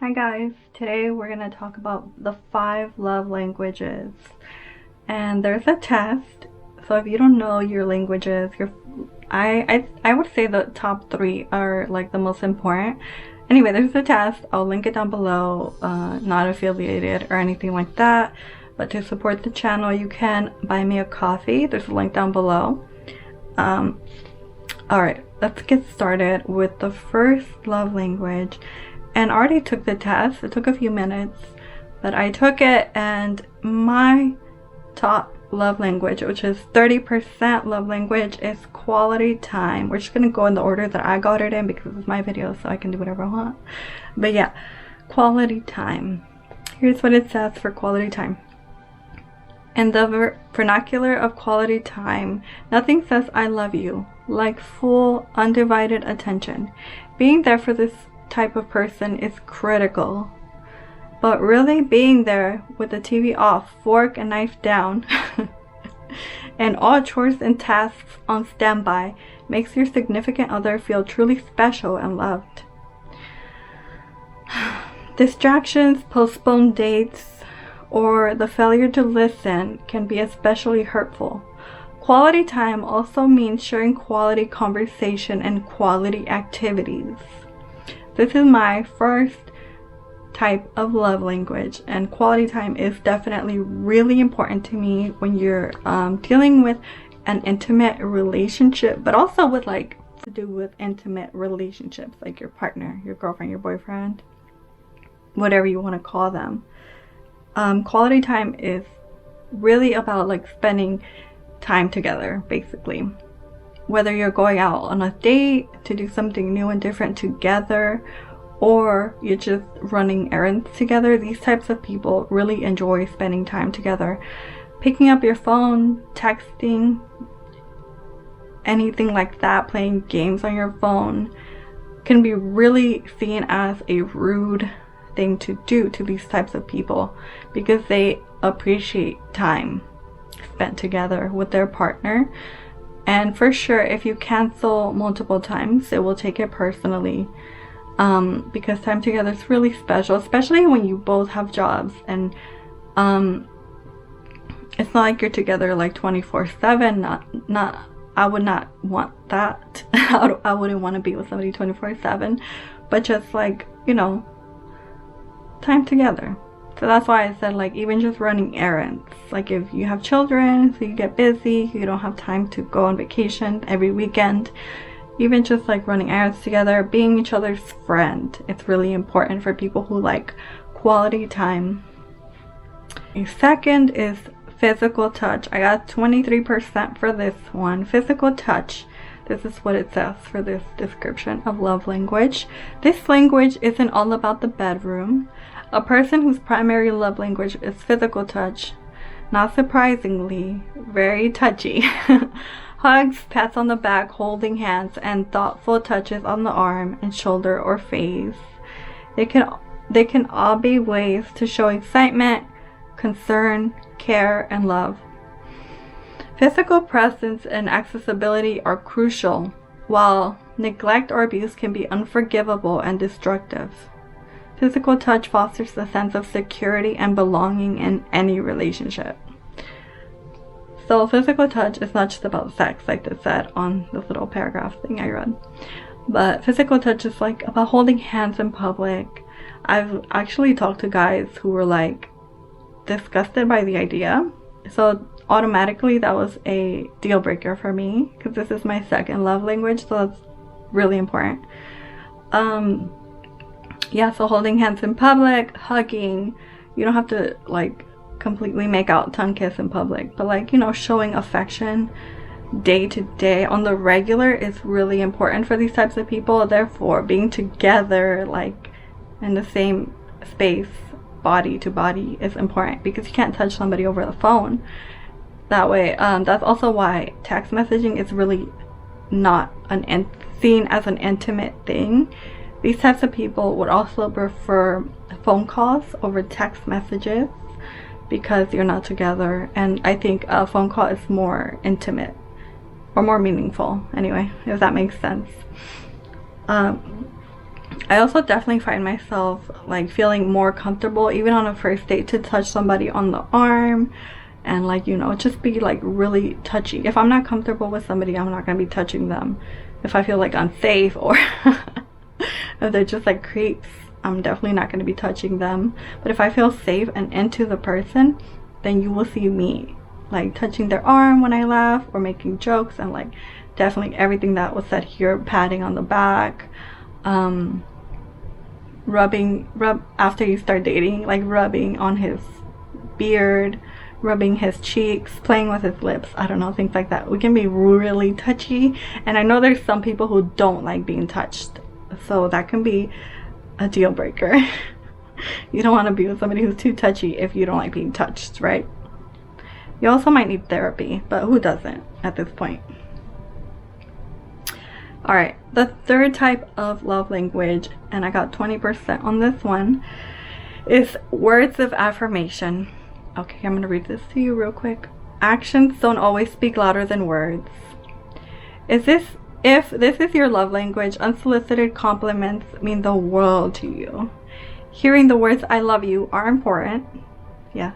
Hi guys, today we're going to talk about the 5 love languages, and there's a test. So if you don't know your languages, I would say the top 3 are like the most important. Anyway, there's a test. I'll link it down below. Not affiliated or anything like that, but to support the channel you can buy me a coffee. There's a link down below. Alright, let's get started with the first love language. And I already took the test. It took a few minutes, but I took it, and my top love language, which is 30% love language, is quality time. We're just gonna go in the order that I got it in because it's my video, so I can do whatever I want. But yeah, quality time. Here's what it says for quality time. In the vernacular of quality time, nothing says I love you like full, undivided attention. Being there for this type of person is critical, but really being there with the TV off, fork and knife down, and all chores and tasks on standby makes your significant other feel truly special and loved. Distractions, postponed dates, or the failure to listen can be especially hurtful. Quality time also means sharing quality conversation and quality activities. This is my first type of love language, and quality time is definitely really important to me when you're dealing with an intimate relationship, but also with like to do with intimate relationships like your partner, your girlfriend, your boyfriend, whatever you want to call them. Quality time is really about like spending time together, basically. Whether you're going out on a date to do something new and different together, or you're just running errands together, these types of people really enjoy spending time together. Picking up your phone, texting, anything like that, playing games on your phone can be really seen as a rude thing to do to these types of people, because they appreciate time spent together with their partner. And for sure, if you cancel multiple times, it will take it personally, because time together is really special, especially when you both have jobs, and it's not like you're together like 24/7. I would not want that. I wouldn't want to be with somebody 24/7, but just like, you know, time together. So that's why I said, like, even just running errands, like if you have children, so you get busy, you don't have time to go on vacation every weekend, even just like running errands together, being each other's friend, it's really important for people who like quality time. A second is physical touch. I got 23% for this one. Physical touch. This is what it says for this description of love language. This language isn't all about the bedroom. A person whose primary love language is physical touch, not surprisingly, very touchy. Hugs, pats on the back, holding hands, and thoughtful touches on the arm and shoulder or face. They can all be ways to show excitement, concern, care, and love. Physical presence and accessibility are crucial, while neglect or abuse can be unforgivable and destructive. Physical touch fosters a sense of security and belonging in any relationship. So physical touch is not just about sex, like it said on this little paragraph thing I read, but physical touch is like about holding hands in public. I've actually talked to guys who were like disgusted by the idea, so automatically that was a deal breaker for me, because this is my second love language, so that's really important. Yeah, so holding hands in public, hugging. You don't have to like completely make out, tongue kiss in public, but like, you know, showing affection day to day on the regular is really important for these types of people. Therefore, being together like in the same space, body to body, is important, because you can't touch somebody over the phone that way. That's also why text messaging is really not seen as an intimate thing. These types of people would also prefer phone calls over text messages because you're not together, and I think a phone call is more intimate or more meaningful anyway, if that makes sense. I also definitely find myself like feeling more comfortable even on a first date to touch somebody on the arm and like, you know, just be like really touchy. If I'm not comfortable with somebody, I'm not gonna be touching them. If I feel like unsafe or if they're just like creeps, I'm definitely not gonna be touching them. But if I feel safe and into the person, then you will see me like touching their arm when I laugh or making jokes, and like definitely everything that was said here, patting on the back, rub after you start dating, like rubbing on his beard, rubbing his cheeks, playing with his lips, I don't know, things like that. We can be really touchy, and I know there's some people who don't like being touched, so that can be a deal breaker. You don't want to be with somebody who's too touchy if you don't like being touched, right? You also might need therapy, but who doesn't at this point? Alright, the third type of love language, and I got 20% on this one, is words of affirmation. Okay, I'm gonna read this to you real quick. Actions don't always speak louder than words. If this is your love language, unsolicited compliments mean the world to you. Hearing the words "I love you" are important. Yes.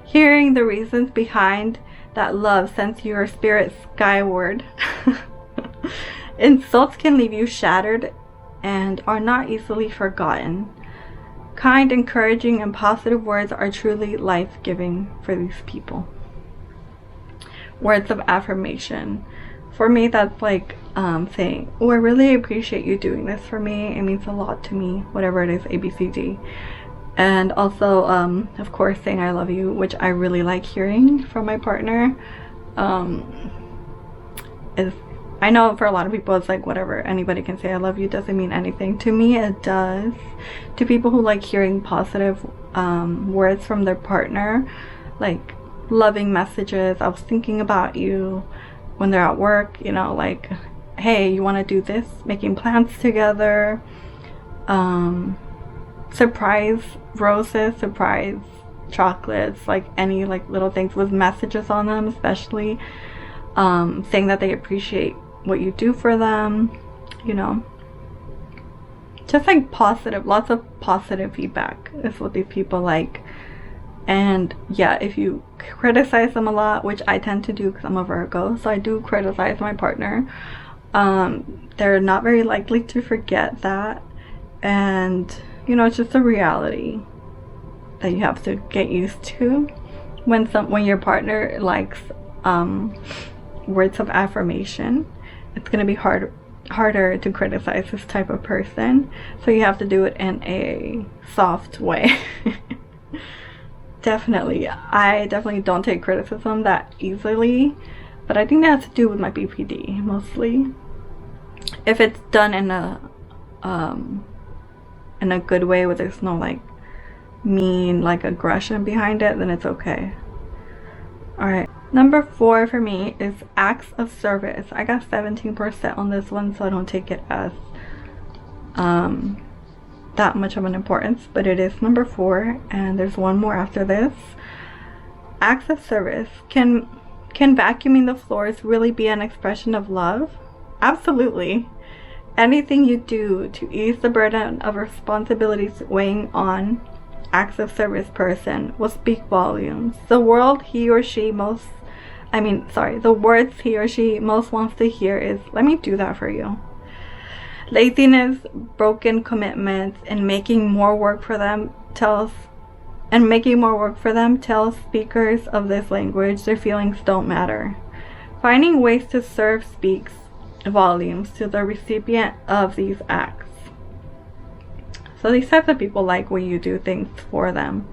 Hearing the reasons behind that love sends your spirit skyward. Insults can leave you shattered and are not easily forgotten. Kind, encouraging, and positive words are truly life-giving for these people. Words of affirmation. For me, that's like saying, "Oh, I really appreciate you doing this for me. It means a lot to me," whatever it is, ABCD. And also, of course, saying "I love you," which I really like hearing from my partner. I know for a lot of people it's like whatever, anybody can say "I love you," doesn't mean anything. To me it does. To people who like hearing positive words from their partner, like loving messages, "I was thinking about you," when they're at work, you know, like, "Hey, you want to do this?" Making plans together, surprise roses, surprise chocolates, like any like little things with messages on them, especially saying that they appreciate what you do for them, you know, just like positive, lots of positive feedback is what these people like. And yeah, if you criticize them a lot, which I tend to do because I'm a Virgo, so I do criticize my partner, they're not very likely to forget that. And you know, it's just a reality that you have to get used to when your partner likes words of affirmation. It's gonna be harder to criticize this type of person, so you have to do it in a soft way. I definitely don't take criticism that easily, but I think that has to do with my BPD mostly. If it's done in a good way where there's no like mean like aggression behind it, then it's okay. Alright, number 4 for me is acts of service. I got 17% on this one, so I don't take it as that much of an importance, but it is number 4, and there's one more after this. Acts of service. Can vacuuming the floors really be an expression of love? Absolutely. Anything you do to ease the burden of responsibilities weighing on acts of service person will speak volumes. The words he or she most wants to hear is, "Let me do that for you." Laziness, broken commitments, and making more work for them tells speakers of this language their feelings don't matter. Finding ways to serve speaks volumes to the recipient of these acts. So these types of people like when you do things for them.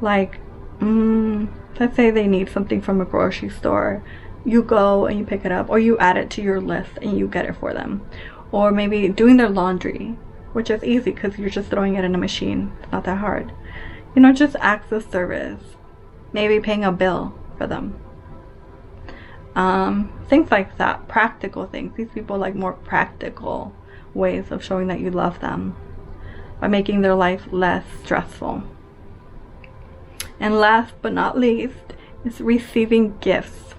Like, let's say they need something from a grocery store. You go and you pick it up, or you add it to your list and you get it for them. Or maybe doing their laundry, which is easy because you're just throwing it in a machine. It's not that hard. You know, just acts of service. Maybe paying a bill for them. Things like that. Practical things. These people like more practical ways of showing that you love them, by making their life less stressful. And last but not least is receiving gifts.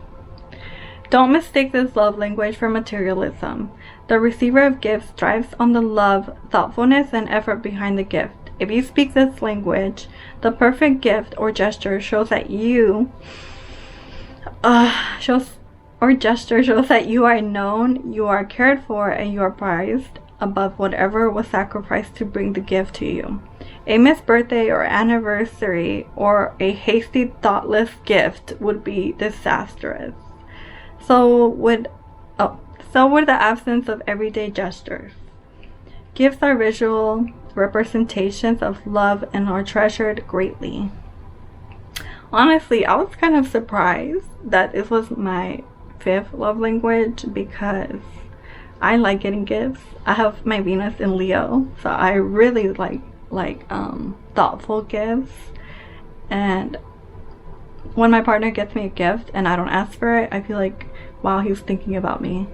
Don't mistake this love language for materialism. The receiver of gifts thrives on the love, thoughtfulness, and effort behind the gift. If you speak this language, the perfect gift or gesture shows that you shows that you are known, you are cared for, and you are prized above whatever was sacrificed to bring the gift to you. A missed birthday or anniversary or a hasty, thoughtless gift would be disastrous. So would the absence of everyday gestures. Gifts are visual representations of love and are treasured greatly. Honestly, I was kind of surprised that this was my 5th love language because I like getting gifts. I have my Venus in Leo, so I really like thoughtful gifts. And when my partner gets me a gift and I don't ask for it, I feel like, wow, he's thinking about me.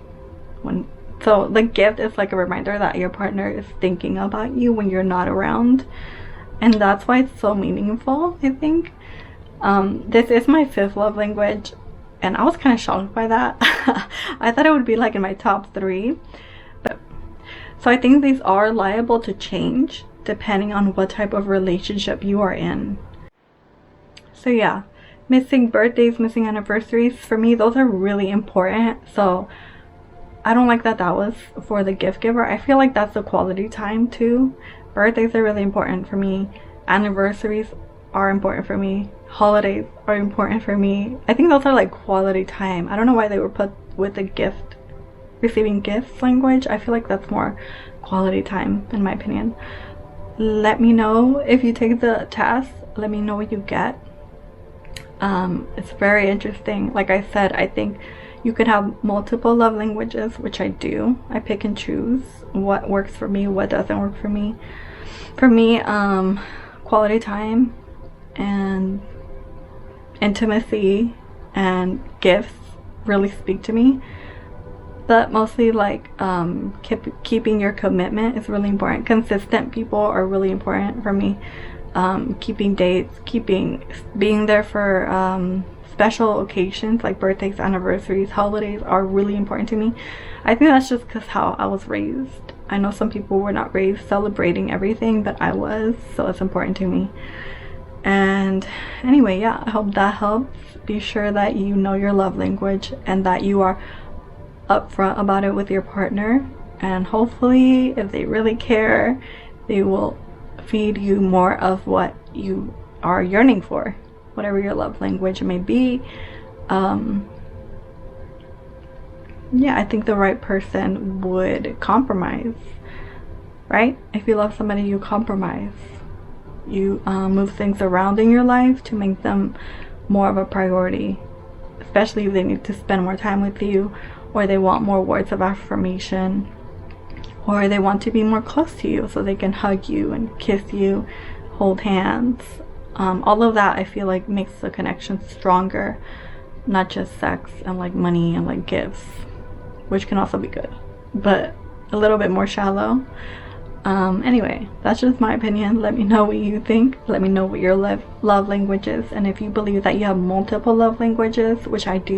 So the gift is like a reminder that your partner is thinking about you when you're not around, and that's why it's so meaningful, I think. This is my 5th love language, and I was kind of shocked by that. I thought it would be like in my top 3, but so I think these are liable to change depending on what type of relationship you are in. So yeah, missing birthdays, missing anniversaries, for me those are really important. So I don't like that was for the gift giver. I feel like that's the quality time too. Birthdays are really important for me. Anniversaries are important for me. Holidays are important for me. I think those are like quality time. I don't know why they were put with the gift, receiving gifts language. I feel like that's more quality time in my opinion. Let me know if you take the test. Let me know what you get. It's very interesting. Like I said, I think you could have multiple love languages, which I do. I pick and choose what works for me, what doesn't work for me. For me, quality time and intimacy and gifts really speak to me. But mostly like keeping your commitment is really important. Consistent people are really important for me. Keeping dates, being there for special occasions like birthdays, anniversaries, holidays are really important to me. I think that's just because how I was raised. I know some people were not raised celebrating everything, but I was, so it's important to me. And anyway, yeah, I hope that helps. Be sure that you know your love language and that you are upfront about it with your partner, and hopefully if they really care, they will feed you more of what you are yearning for, whatever your love language may be. Yeah, I think the right person would compromise, right? If you love somebody, you compromise. You move things around in your life to make them more of a priority, especially if they need to spend more time with you, or they want more words of affirmation, or they want to be more close to you so they can hug you and kiss you, hold hands. All of that I feel like makes the connection stronger, not just sex and like money and like gifts, which can also be good, but a little bit more shallow. Anyway, that's just my opinion. Let me know what you think. Let me know what your love language is, and if you believe that you have multiple love languages, which I do.